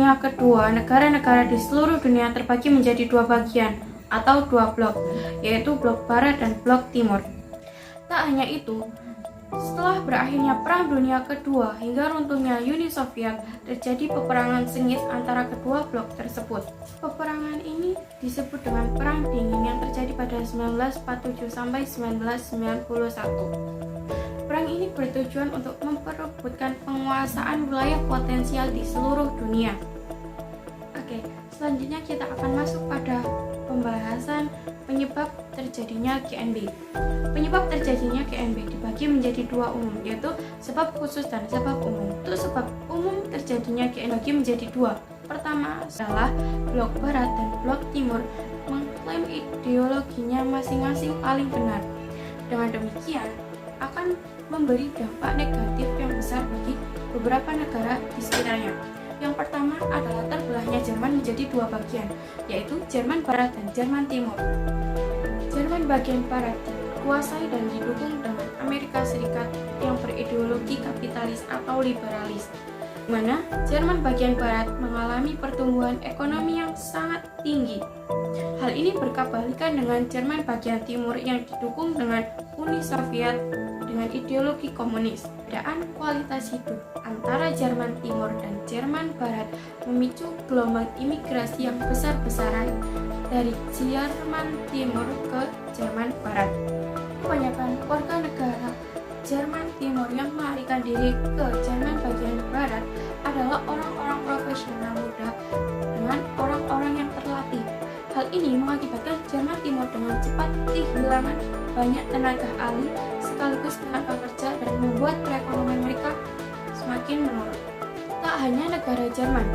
Dunia Kedua, negara-negara di seluruh dunia terbagi menjadi dua bagian atau dua blok, yaitu blok barat dan blok timur. Tak hanya itu, setelah berakhirnya Perang Dunia Kedua hingga runtuhnya Uni Soviet, terjadi peperangan sengit antara kedua blok tersebut. Peperangan ini disebut dengan Perang Dingin yang terjadi pada 1947 sampai 1991. Perang ini bertujuan untuk memperebutkan penguasaan wilayah potensial di seluruh dunia. Oke, selanjutnya kita akan masuk pada pembahasan penyebab terjadinya GNB. Penyebab terjadinya GNB dibagi menjadi dua umum, yaitu sebab khusus dan sebab umum. Untuk sebab umum terjadinya GNB dibagi menjadi dua. Pertama adalah blok barat dan blok timur mengklaim ideologinya masing-masing paling benar. Dengan demikian, akan memberi dampak negatif yang besar bagi beberapa negara di sekitarnya. Yang pertama adalah terbelahnya Jerman menjadi dua bagian, yaitu Jerman Barat dan Jerman Timur. Jerman bagian barat dikuasai dan didukung dengan Amerika Serikat yang berideologi kapitalis atau liberalis, di mana Jerman bagian barat mengalami pertumbuhan ekonomi yang sangat tinggi. Hal ini berkebalikan dengan Jerman bagian timur yang didukung dengan Uni Soviet dengan ideologi komunis. Perbedaan kualitas hidup antara Jerman Timur dan Jerman Barat memicu gelombang imigrasi yang besar-besaran dari Jerman Timur ke Jerman Barat. Kebanyakan warga negara Jerman Timur yang melarikan diri ke Jerman bagian Barat adalah orang-orang profesional muda dengan orang-orang yang terlatih. Hal ini mengakibatkan Jerman Timur dengan cepat kehilangan banyak tenaga ahli sekaligus tenaga kerja dan membuat perekonomian mereka semakin menurun. Tak hanya negara Jerman,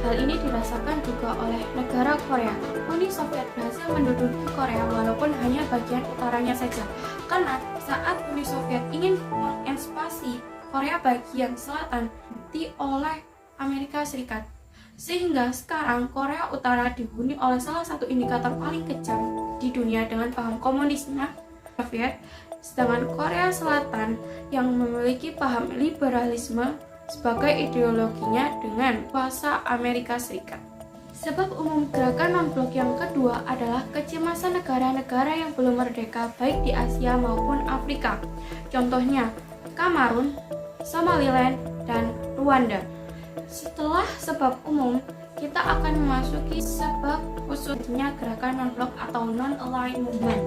hal ini dirasakan juga oleh negara Korea. Uni Soviet berhasil menduduki Korea walaupun hanya bagian utaranya saja, karena saat Uni Soviet ingin mengekspansi Korea bagian selatan oleh Amerika Serikat. Sehingga sekarang Korea Utara dihuni oleh salah satu indikator paling kejam di dunia dengan paham komunisme Soviet, sedangkan Korea Selatan yang memiliki paham liberalisme sebagai ideologinya dengan kuasa Amerika Serikat. Sebab umum gerakan non-blok yang kedua adalah kecemasan negara-negara yang belum merdeka baik di Asia maupun Afrika. Contohnya Kamerun, Somaliland, dan Rwanda. Setelah sebab umum, kita akan memasuki sebab khususnya gerakan non-blok atau non-aligned movement.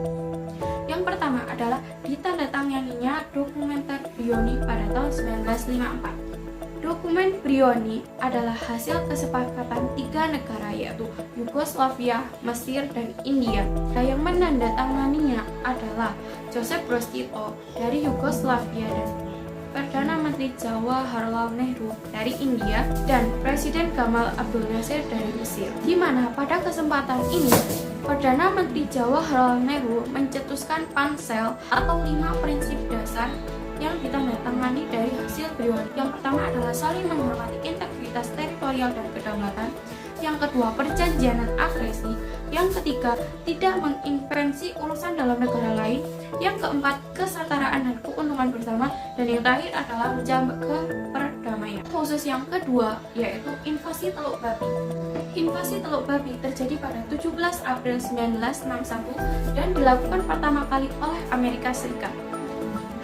Yang pertama adalah ditandatanganinya Dokumenter Brioni pada tahun 1954. Dokumen Brioni adalah hasil kesepakatan tiga negara yaitu Yugoslavia, Mesir, dan India. Yang menandatanganinya adalah Joseph Broz Tito dari Yugoslavia dan Perdana Menteri Jawaharlal Nehru dari India dan Presiden Gamal Abdul Nasir dari Mesir. Di mana pada kesempatan ini Perdana Menteri Jawaharlal Nehru mencetuskan pansel atau 5 prinsip dasar yang ditandatangani dari hasil Brioni. Yang pertama adalah saling menghormati integritas teritorial dan kedaulatan. Yang kedua, perjanjian agresi. Yang ketiga, tidak mengintervensi urusan dalam negara lain. Yang keempat, kesetaraan dan keuntungan bersama. Dan yang terakhir adalah menjaga perdamaian. Khusus yang kedua yaitu invasi Teluk Babi. Invasi Teluk Babi terjadi pada 17 April 1961 dan dilakukan pertama kali oleh Amerika Serikat.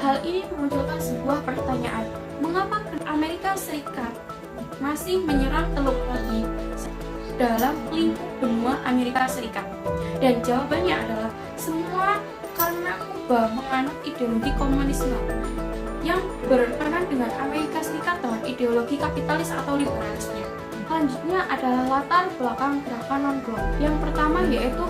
Hal ini memunculkan sebuah pertanyaan, mengapa Amerika Serikat masih menyerang Teluk Babi dalam lingkup benua Amerika Serikat? Dan jawabannya adalah semua karena Kuba menganut ideologi komunisme yang berperan dengan Amerika Serikat dengan ideologi kapitalis atau liberalisme. Selanjutnya adalah latar belakang gerakan non-blok. Yang pertama yaitu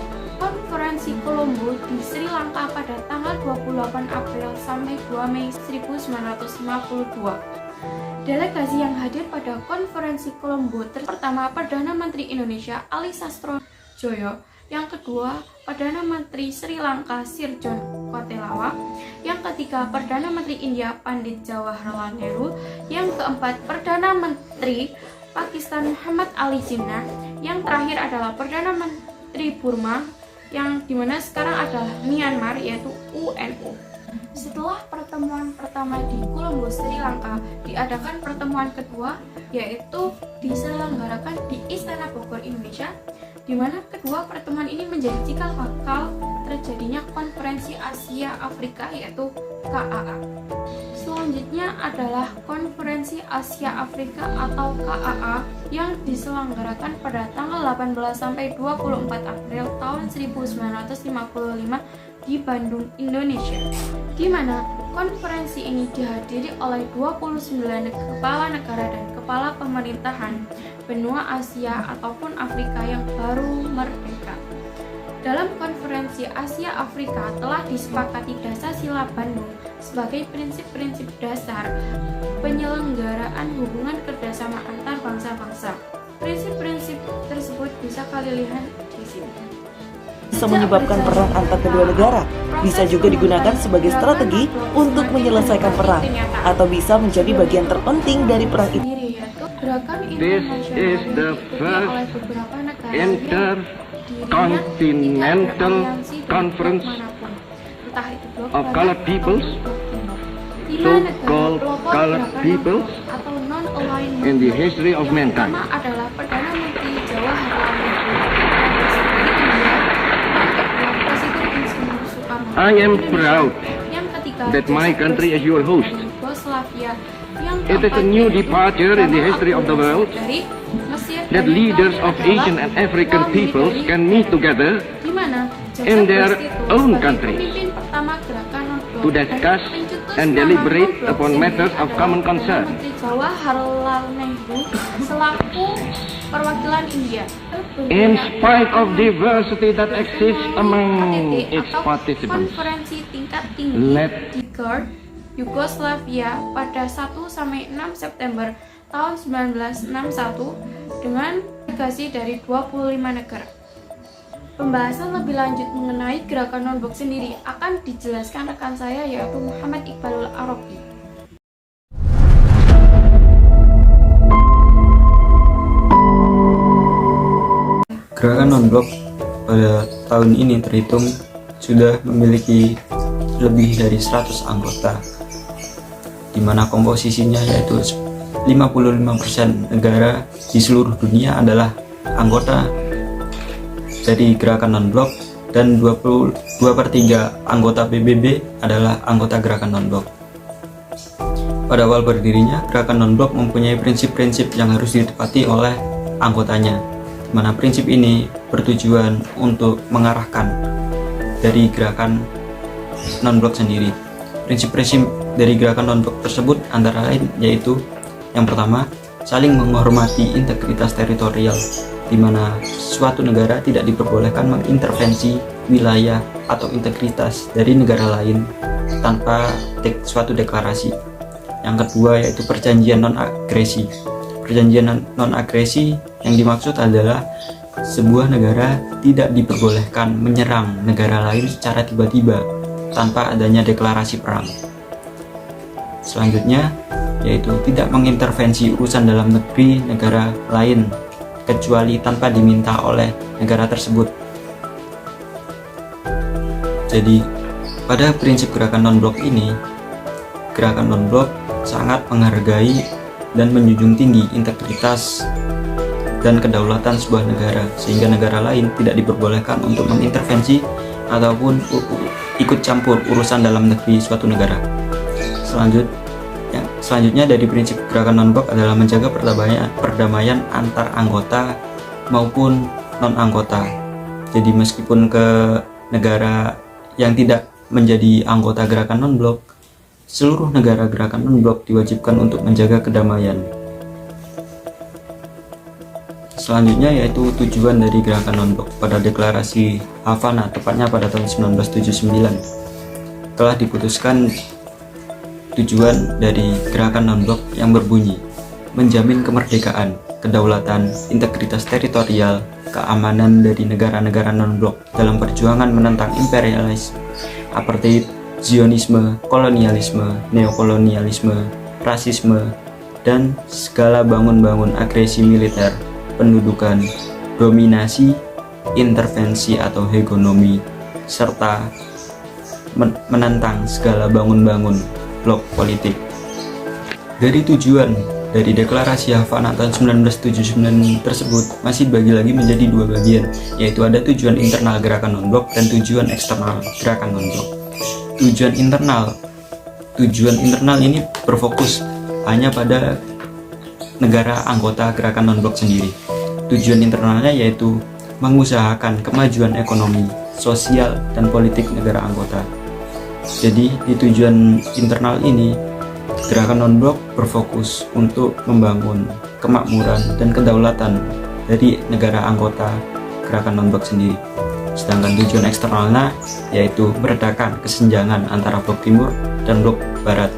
Konferensi Kolombo di Sri Lanka pada tanggal 28 April sampai 2 Mei 1952. Delegasi yang hadir pada Konferensi Kolombo pertama Perdana Menteri Indonesia Ali Sastrodjoyo, yang kedua Perdana Menteri Sri Lanka Sir John Kotelawak, yang ketiga Perdana Menteri India Pandit Jawaharlal Nehru, yang keempat Perdana Menteri Pakistan Muhammad Ali Jinnah, yang terakhir adalah Perdana Menteri Burma yang dimana sekarang adalah Myanmar yaitu UNO. Setelah pertemuan pertama di Colombo, Sri Lanka, diadakan pertemuan kedua, yaitu diselenggarakan di Istana Bogor, Indonesia, di mana kedua pertemuan ini menjadi cikal bakal terjadinya Konferensi Asia Afrika, yaitu KAA. Selanjutnya adalah Konferensi Asia Afrika atau KAA yang diselenggarakan pada tanggal 18 sampai 24 April tahun 1955 di Bandung, Indonesia, di mana konferensi ini dihadiri oleh 29 kepala negara dan kepala pemerintahan benua Asia ataupun Afrika yang baru merdeka. Dalam konferensi Asia Afrika telah disepakati Dasar-Sila Bandung sebagai prinsip-prinsip dasar penyelenggaraan hubungan kerjasama antar bangsa-bangsa. Prinsip-prinsip tersebut bisa kalian lihat di sini. Bisa menyebabkan perang antar kedua negara, bisa juga digunakan sebagai strategi untuk menyelesaikan perang, atau bisa menjadi bagian terpenting dari perang itu. This is the first intercontinental conference of colored peoples, so-called colored peoples, in the history of mankind. Adalah Perdana Menteri Jawaharlal Nehru. I am proud that my country is your host. It is a new departure in the history of the world that leaders of Asian and African peoples can meet together in their own countries to discuss and deliberate upon matters of common concern. Jawaharlal Nehru selaku perwakilan India. In spite of diversity that exists among its participants, konferensi tingkat tinggi Let di GERD, Yugoslavia pada 1-6 September tahun 1961 dengan delegasi dari 25 negara. Pembahasan lebih lanjut mengenai gerakan non-blok sendiri akan dijelaskan rekan saya, yaitu Muhammad Iqbalul Arabi. Gerakan non-blok pada tahun ini terhitung sudah memiliki lebih dari 100 anggota, di mana komposisinya yaitu 55% negara di seluruh dunia adalah anggota dari gerakan non-blok dan 22/3 anggota PBB adalah anggota gerakan non-blok. Pada awal berdirinya, gerakan non-blok mempunyai prinsip-prinsip yang harus ditepati oleh anggotanya, di mana prinsip ini bertujuan untuk mengarahkan dari gerakan non-blok sendiri. Prinsip-prinsip dari gerakan non-blok tersebut antara lain yaitu yang pertama, saling menghormati integritas teritorial, di mana suatu negara tidak diperbolehkan mengintervensi wilayah atau integritas dari negara lain tanpa suatu deklarasi. Yang kedua yaitu perjanjian non-agresi. Perjanjian non-agresi yang dimaksud adalah sebuah negara tidak diperbolehkan menyerang negara lain secara tiba-tiba tanpa adanya deklarasi perang. Selanjutnya yaitu tidak mengintervensi urusan dalam negeri negara lain kecuali tanpa diminta oleh negara tersebut. Jadi pada prinsip gerakan non-blok ini, gerakan non-blok sangat menghargai dan menjunjung tinggi integritas dan kedaulatan sebuah negara, sehingga negara lain tidak diperbolehkan untuk mengintervensi ataupun ikut campur urusan dalam negeri suatu negara. Selanjutnya dari prinsip gerakan non-blok adalah menjaga perdamaian antar anggota maupun non-anggota. Jadi meskipun ke negara yang tidak menjadi anggota gerakan non-blok, seluruh negara gerakan non-blok diwajibkan untuk menjaga kedamaian. Selanjutnya yaitu tujuan dari gerakan non-blok. Pada deklarasi Havana, tepatnya pada tahun 1979, telah diputuskan tujuan dari gerakan non-blok yang berbunyi menjamin kemerdekaan, kedaulatan, integritas teritorial, keamanan dari negara-negara non-blok dalam perjuangan menentang imperialisme, apartheid, Zionisme, kolonialisme, neokolonialisme, rasisme, dan segala bangun-bangun agresi militer, pendudukan, dominasi, intervensi atau hegemomi, serta menantang segala bangun-bangun blok politik. Dari tujuan dari deklarasi Havana tahun 1979 tersebut masih dibagi lagi menjadi dua bagian, yaitu ada tujuan internal gerakan non-blok dan tujuan eksternal gerakan non-blok. Tujuan internal ini berfokus hanya pada negara anggota gerakan non-blok sendiri. Tujuan internalnya yaitu mengusahakan kemajuan ekonomi, sosial, dan politik negara anggota. Jadi di tujuan internal ini, gerakan non-blok berfokus untuk membangun kemakmuran dan kedaulatan dari negara anggota gerakan non-blok sendiri. Sedangkan tujuan eksternalnya yaitu meredakan kesenjangan antara blok timur dan blok barat,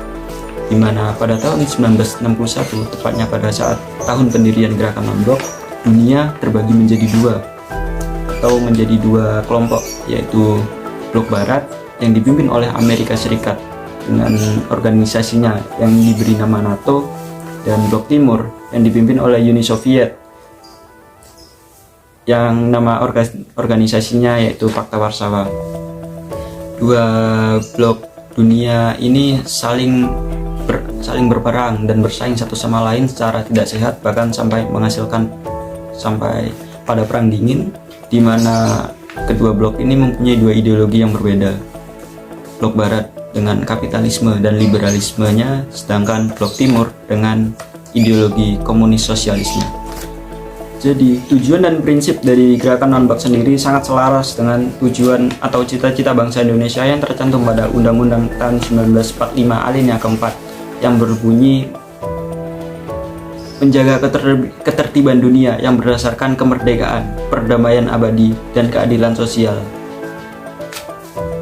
di mana pada tahun 1961, tepatnya pada saat tahun pendirian gerakan non-blok, dunia terbagi menjadi dua kelompok, yaitu blok barat yang dipimpin oleh Amerika Serikat dengan organisasinya yang diberi nama NATO, dan blok timur yang dipimpin oleh Uni Soviet yang nama organisasinya yaitu Pakta Warsawa. Dua blok dunia ini saling berperang dan bersaing satu sama lain secara tidak sehat, bahkan sampai pada perang dingin, di mana kedua blok ini mempunyai dua ideologi yang berbeda. Blok barat dengan kapitalisme dan liberalismenya, sedangkan blok timur dengan ideologi komunis sosialisme. Jadi tujuan dan prinsip dari gerakan non-blok sendiri sangat selaras dengan tujuan atau cita-cita bangsa Indonesia yang tercantum pada Undang-Undang tahun 1945 alinea keempat, yang berbunyi menjaga ketertiban dunia yang berdasarkan kemerdekaan, perdamaian abadi, dan keadilan sosial.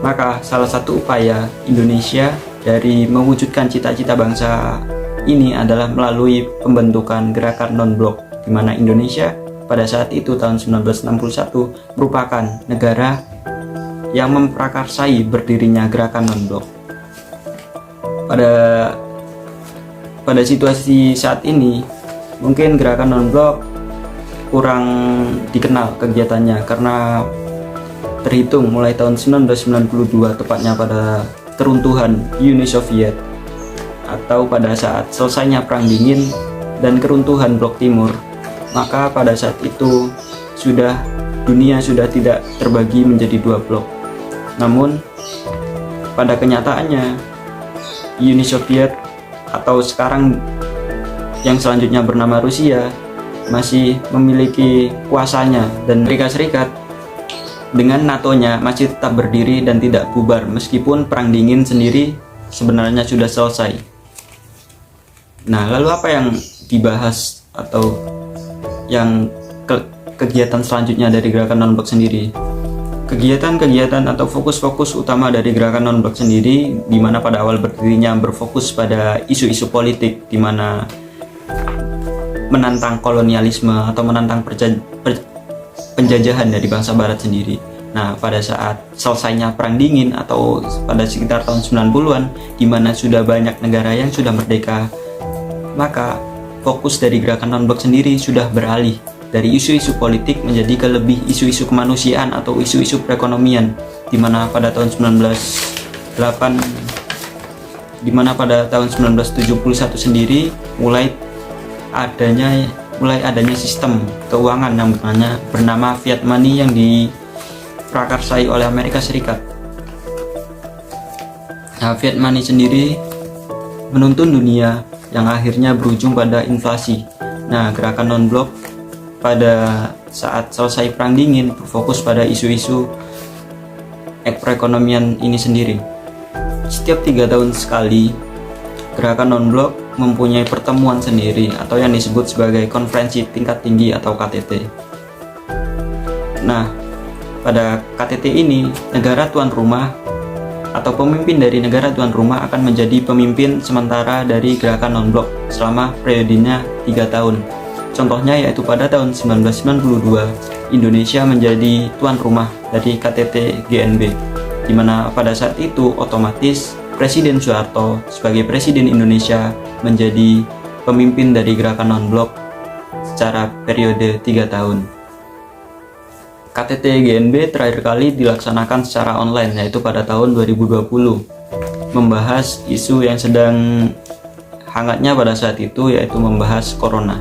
Maka salah satu upaya Indonesia dari mewujudkan cita-cita bangsa ini adalah melalui pembentukan gerakan non-blok, di mana Indonesia pada saat itu tahun 1961 merupakan negara yang memprakarsai berdirinya gerakan non-blok. Pada situasi saat ini, mungkin gerakan non-blok kurang dikenal kegiatannya karena terhitung mulai tahun 1992, tepatnya pada keruntuhan Uni Soviet, atau pada saat selesainya Perang Dingin dan keruntuhan Blok Timur, maka pada saat itu dunia sudah tidak terbagi menjadi dua blok. Namun pada kenyataannya Uni Soviet, atau sekarang yang selanjutnya bernama Rusia, masih memiliki kuasanya, dan Amerika Serikat dengan NATO-nya masih tetap berdiri dan tidak bubar meskipun Perang Dingin sendiri sebenarnya sudah selesai. Nah, lalu apa yang dibahas atau yang kegiatan selanjutnya dari gerakan non-blok sendiri? Kegiatan-kegiatan atau fokus-fokus utama dari gerakan non-blok sendiri, di mana pada awal berdirinya berfokus pada isu-isu politik, di mana menantang kolonialisme atau menantang penjajahan dari bangsa barat sendiri. Nah, pada saat selesainya Perang Dingin atau pada sekitar tahun 90-an, di mana sudah banyak negara yang sudah merdeka, maka fokus dari gerakan non-blok sendiri sudah beralih dari isu-isu politik menjadi ke lebih isu-isu kemanusiaan atau isu-isu perekonomian, di mana pada tahun 1971 sendiri mulai adanya sistem keuangan yang bernama fiat money yang diprakarsai oleh Amerika Serikat. Nah, fiat money sendiri menuntun dunia yang akhirnya berujung pada inflasi. Nah, gerakan non-blok pada saat selesai Perang Dingin berfokus pada isu-isu perekonomian ini sendiri. Setiap 3 tahun sekali, gerakan non-blok mempunyai pertemuan sendiri atau yang disebut sebagai konferensi tingkat tinggi atau KTT. Nah, pada KTT ini, negara tuan rumah atau pemimpin dari negara tuan rumah akan menjadi pemimpin sementara dari gerakan non-blok selama periodenya 3 tahun. Contohnya yaitu pada tahun 1992, Indonesia menjadi tuan rumah dari KTT GNB, di mana pada saat itu otomatis Presiden Soeharto sebagai Presiden Indonesia menjadi pemimpin dari gerakan non-blok secara periode 3 tahun. KTT GNB terakhir kali dilaksanakan secara online yaitu pada tahun 2020, membahas isu yang sedang hangatnya pada saat itu yaitu membahas corona.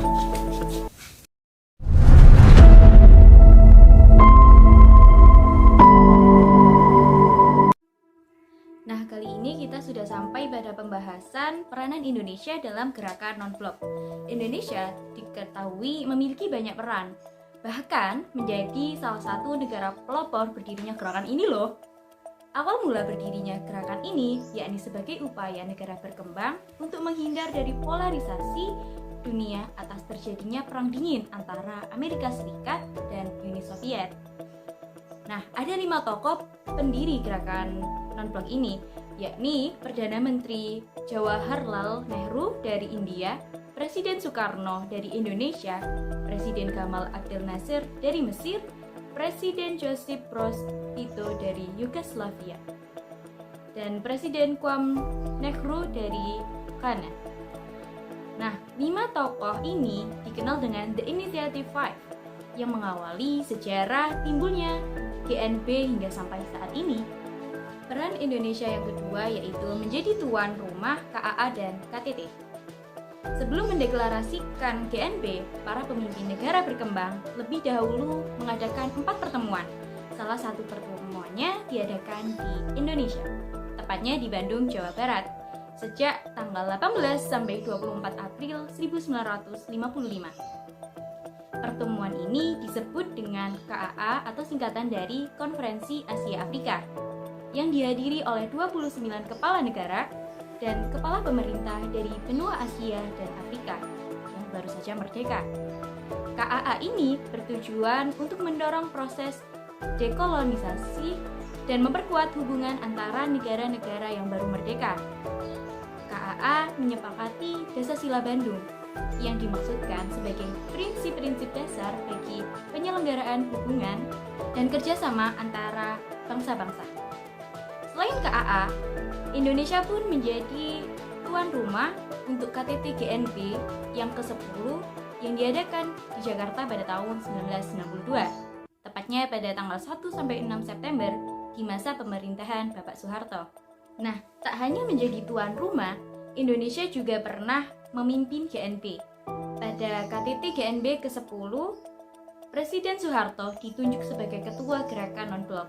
Nah, kali ini kita sudah sampai pada pembahasan peranan Indonesia dalam gerakan non-blok. Indonesia diketahui memiliki banyak peran, bahkan menjadi salah satu negara pelopor berdirinya gerakan ini loh. Awal mula berdirinya gerakan ini yakni sebagai upaya negara berkembang untuk menghindar dari polarisasi dunia atas terjadinya perang dingin antara Amerika Serikat dan Uni Soviet. Nah, ada 5 tokoh pendiri gerakan non-blok ini, yakni Perdana Menteri Jawaharlal Nehru dari India, Presiden Soekarno dari Indonesia, Presiden Gamal Abdel Nasser dari Mesir, Presiden Josip Broz Tito dari Yugoslavia, dan Presiden Kwame Nkrumah dari Ghana. Nah, 5 tokoh ini dikenal dengan The Initiative Five yang mengawali sejarah timbulnya GNB hingga sampai saat ini. Peran Indonesia yang kedua yaitu menjadi tuan rumah KAA dan KTT. Sebelum mendeklarasikan GNB, para pemimpin negara berkembang lebih dahulu mengadakan 4 pertemuan. Salah satu pertemuannya diadakan di Indonesia, tepatnya di Bandung, Jawa Barat, sejak tanggal 18 sampai 24 April 1955. Pertemuan ini disebut dengan KAA atau singkatan dari Konferensi Asia Afrika, yang dihadiri oleh 29 kepala negara dan kepala pemerintah dari benua Asia dan Afrika yang baru saja merdeka. KAA ini bertujuan untuk mendorong proses dekolonisasi dan memperkuat hubungan antara negara-negara yang baru merdeka. KAA menyepakati Dasar-Sila Bandung yang dimaksudkan sebagai prinsip-prinsip dasar bagi penyelenggaraan hubungan dan kerjasama antara bangsa-bangsa. Selain KAA, Indonesia pun menjadi tuan rumah untuk KTT GNB yang ke-10 yang diadakan di Jakarta pada tahun 1992, tepatnya pada tanggal 1-6 September di masa pemerintahan Bapak Soeharto. Nah, tak hanya menjadi tuan rumah, Indonesia juga pernah memimpin GNB. Pada KTT GNB ke-10, Presiden Soeharto ditunjuk sebagai ketua gerakan non-blok.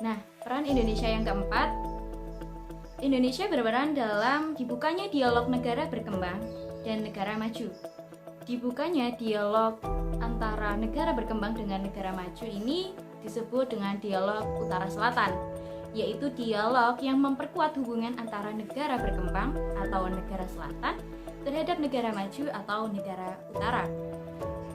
Nah, peran Indonesia yang keempat, Indonesia berperan dalam dibukanya dialog negara berkembang dan negara maju. Dibukanya dialog antara negara berkembang dengan negara maju ini disebut dengan dialog Utara-Selatan, yaitu dialog yang memperkuat hubungan antara negara berkembang atau negara selatan terhadap negara maju atau negara utara.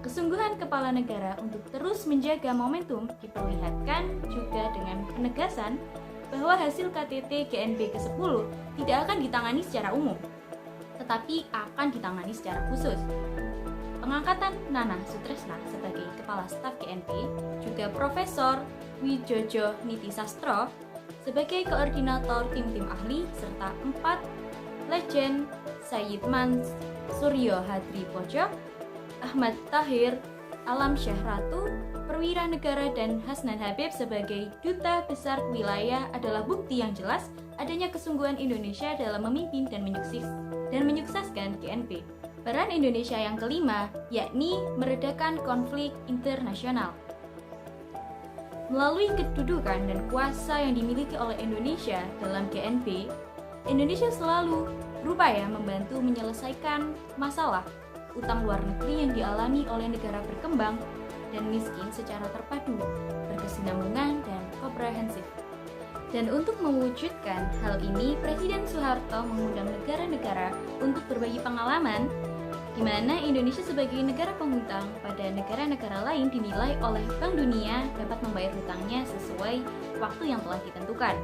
Kesungguhan kepala negara untuk terus menjaga momentum diperlihatkan juga dengan penegasan bahwa hasil KTT GNB ke-10 tidak akan ditangani secara umum, tetapi akan ditangani secara khusus. Pengangkatan Nana Sutresna sebagai Kepala Staf GNB, juga Profesor Wijojo Nitisastro sebagai Koordinator tim-tim ahli, serta 4 legend Sayyid Mans Suryo Hadri Pojok, Ahmad Tahir, Alam Syahratu, Perwira Negara, dan Hasnan Habib sebagai Duta Besar Wilayah adalah bukti yang jelas adanya kesungguhan Indonesia dalam memimpin dan menyukseskan GNB. Peran Indonesia yang kelima yakni meredakan konflik internasional. Melalui kedudukan dan kuasa yang dimiliki oleh Indonesia dalam GNB, Indonesia selalu berupaya membantu menyelesaikan masalah utang luar negeri yang dialami oleh negara berkembang dan miskin secara terpadu, berkesinambungan, dan komprehensif. Dan untuk mewujudkan hal ini, Presiden Soeharto mengundang negara-negara untuk berbagi pengalaman, di mana Indonesia sebagai negara penghutang pada negara-negara lain dinilai oleh Bank Dunia dapat membayar hutangnya sesuai waktu yang telah ditentukan.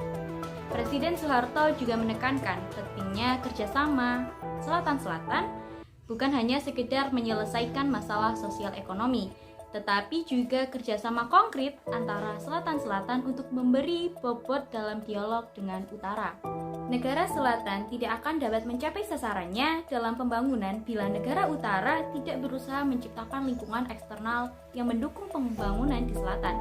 Presiden Soeharto juga menekankan pentingnya kerjasama Selatan-Selatan bukan hanya sekedar menyelesaikan masalah sosial ekonomi, tetapi juga kerjasama konkret antara selatan-selatan untuk memberi bobot dalam dialog dengan utara. Negara selatan tidak akan dapat mencapai sasarannya dalam pembangunan bila negara utara tidak berusaha menciptakan lingkungan eksternal yang mendukung pembangunan di selatan.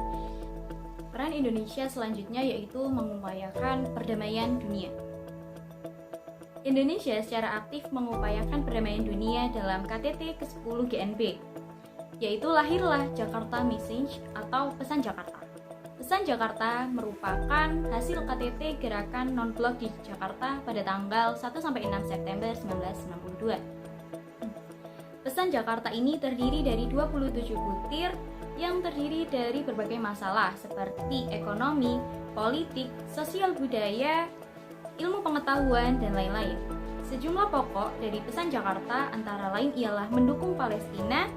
Peran Indonesia selanjutnya yaitu mengupayakan perdamaian dunia. Indonesia secara aktif mengupayakan perdamaian dunia dalam KTT ke-10 GNB, yaitu lahirlah Jakarta Message atau Pesan Jakarta. Pesan Jakarta merupakan hasil KTT Gerakan Non-Blok di Jakarta pada tanggal 1-6 September 1992. Pesan Jakarta ini terdiri dari 27 butir yang terdiri dari berbagai masalah seperti ekonomi, politik, sosial budaya, ilmu pengetahuan, dan lain-lain. Sejumlah pokok dari Pesan Jakarta antara lain ialah mendukung Palestina,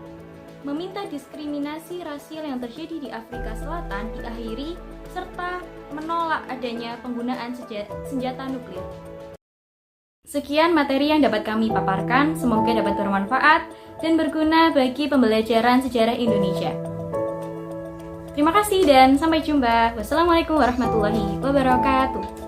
meminta diskriminasi rasial yang terjadi di Afrika Selatan diakhiri, serta menolak adanya penggunaan senjata nuklir. Sekian materi yang dapat kami paparkan, semoga dapat bermanfaat dan berguna bagi pembelajaran sejarah Indonesia. Terima kasih dan sampai jumpa. Wassalamualaikum warahmatullahi wabarakatuh.